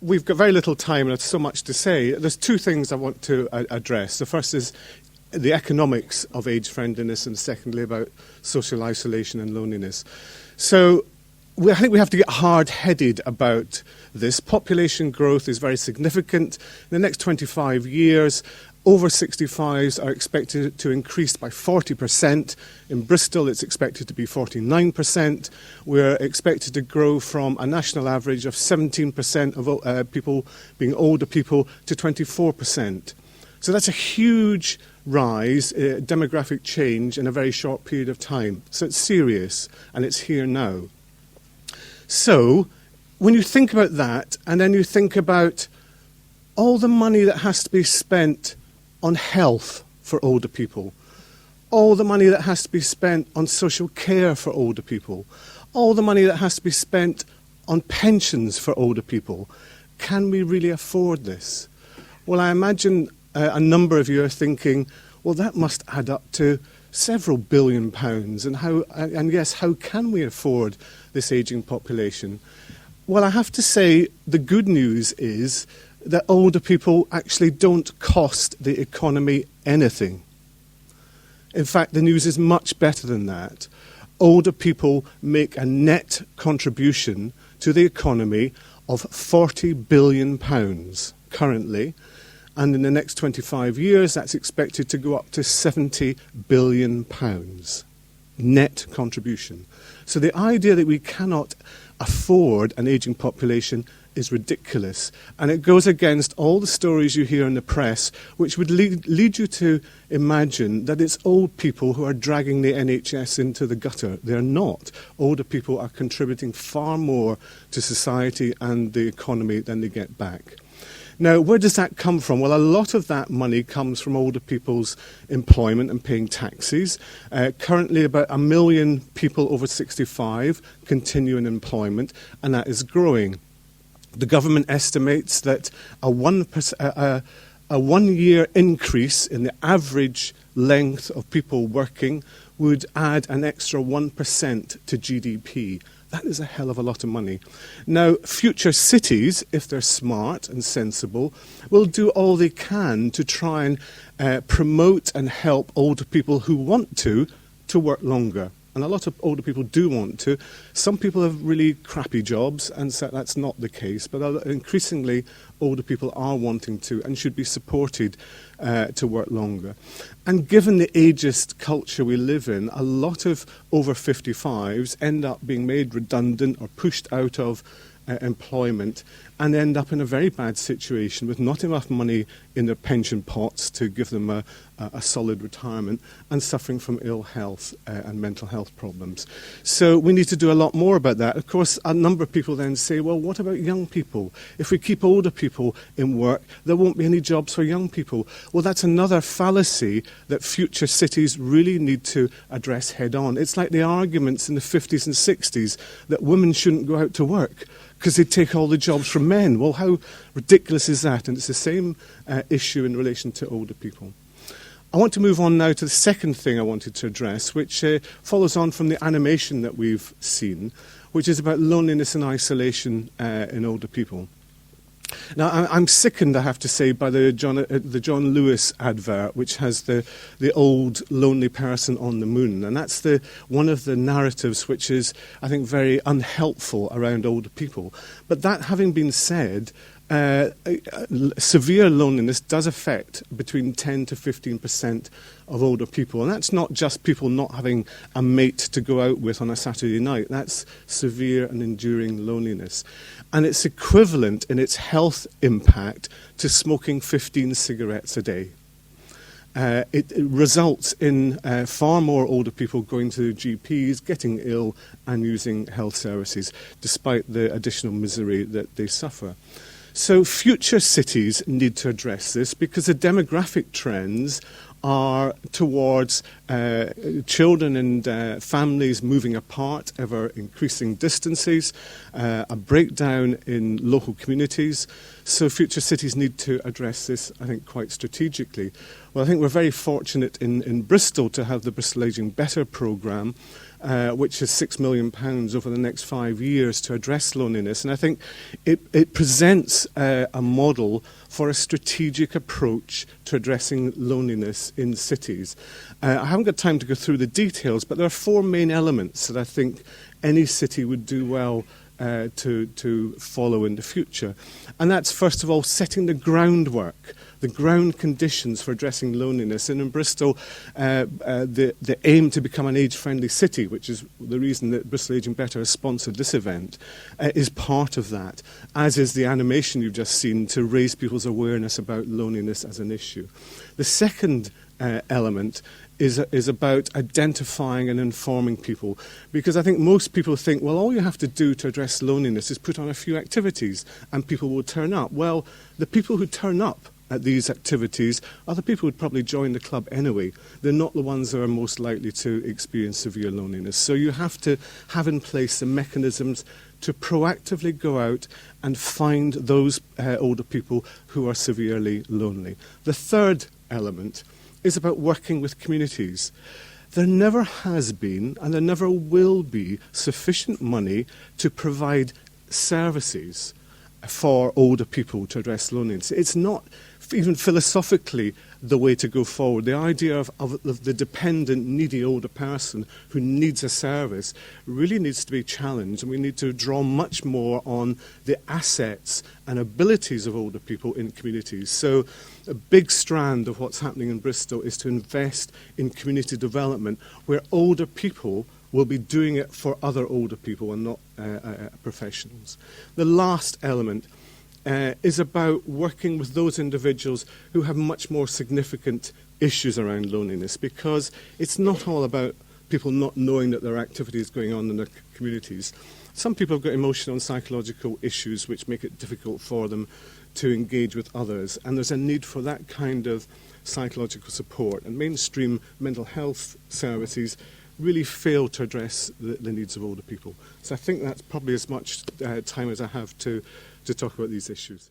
We've got very little time and there's so much to say. There's two things I want to address. The first is the economics of age-friendliness, and secondly about social isolation and loneliness. So I think we have to get hard-headed about this. Population growth is very significant. In the next 25 years, over 65s are expected to increase by 40%. In Bristol, it's expected to be 49%. We're expected to grow from a national average of 17% of people being older people to 24%. So that's a huge rise, demographic change in a very short period of time. So it's serious, and it's here now. So when you think about that, and then you think about all the money that has to be spent on health for older people, all the money that has to be spent on social care for older people, all the money that has to be spent on pensions for older people, can we really afford this? Well, I imagine a number of you are thinking, well, that must add up to several £billion, and yes, how can we afford this ageing population? Well, I have to say the good news is that older people actually don't cost the economy anything. In fact, the news is much better than that. Older people make a net contribution to the economy of £40 billion currently, and in the next 25 years that's expected to go up to £70 billion net contribution. So the idea that we cannot afford an ageing population is ridiculous, and it goes against all the stories you hear in the press, which would lead you to imagine that it's old people who are dragging the NHS into the gutter. They're not. Older people are contributing far more to society and the economy than they get back. Now, where does that come from? Well, a lot of that money comes from older people's employment and paying taxes. Currently, about 1 million people over 65 continue in employment, and that is growing. The government estimates that a 1 year increase in the average length of people working would add an extra 1% to GDP. That is a hell of a lot of money. Now, future cities, if they're smart and sensible, will do all they can to try and promote and help older people who want to work longer. And a lot of older people do want to. Some people have really crappy jobs, and so that's not the case. But increasingly, older people are wanting to and should be supported to work longer. And given the ageist culture we live in, a lot of over 55s end up being made redundant or pushed out of employment and end up in a very bad situation with not enough money in their pension pots to give them a solid retirement, and suffering from ill health and mental health problems. So we need to do a lot more about that. Of course, a number of people then say, well, what about young people? If we keep older people in work, there won't be any jobs for young people. Well, that's another fallacy that future cities really need to address head on. It's like the arguments in the 50s and 60s that women shouldn't go out to work because they take all the jobs from men. Well, how ridiculous is that? And it's the same issue in relation to older people. I want to move on now to the second thing I wanted to address, which follows on from the animation that we've seen, which is about loneliness and isolation in older people. Now, I'm sickened, I have to say, by the John Lewis advert, which has the old lonely person on the moon. And that's one of the narratives which is, I think, very unhelpful around older people. But that having been said, severe loneliness does affect between 10 to 15% of older people. And that's not just people not having a mate to go out with on a Saturday night. That's severe and enduring loneliness. And it's equivalent in its health impact to smoking 15 cigarettes a day. It results in far more older people going to GPs, getting ill and using health services, despite the additional misery that they suffer. So future cities need to address this because the demographic trends are towards children and families moving apart, ever increasing distances, a breakdown in local communities. So future cities need to address this, I think, quite strategically. Well, I think we're very fortunate in Bristol to have the Bristol Ageing Better programme, which is £6 million over the next 5 years to address loneliness. And I think it presents a model for a strategic approach to addressing loneliness in cities. I haven't got time to go through the details, but there are 4 main elements that I think any city would do well to follow in the future. And that's, first of all, setting the groundwork, the ground conditions for addressing loneliness. And in Bristol, the aim to become an age-friendly city, which is the reason that Bristol Ageing Better has sponsored this event, is part of that, as is the animation you've just seen to raise people's awareness about loneliness as an issue. The second element is about identifying and informing people, because I think most people think, well, all you have to do to address loneliness is put on a few activities and people will turn up. Well, the people who turn up at these activities are the people who'd probably join the club anyway. They're not the ones that are most likely to experience severe loneliness. So you have to have in place the mechanisms to proactively go out and find those older people who are severely lonely. The third element is about working with communities. There never has been, and there never will be, sufficient money to provide services for older people to address loneliness. It's not even philosophically the way to go forward. The idea of the dependent, needy older person who needs a service really needs to be challenged, and we need to draw much more on the assets and abilities of older people in communities. So a big strand of what's happening in Bristol is to invest in community development where older people will be doing it for other older people and not professionals. The last element is about working with those individuals who have much more significant issues around loneliness, because it's not all about people not knowing that there are activities going on in their communities. Some people have got emotional and psychological issues which make it difficult for them to engage with others, and there's a need for that kind of psychological support. And mainstream mental health services really fail to address the needs of older people. So I think that's probably as much time as I have to talk about these issues.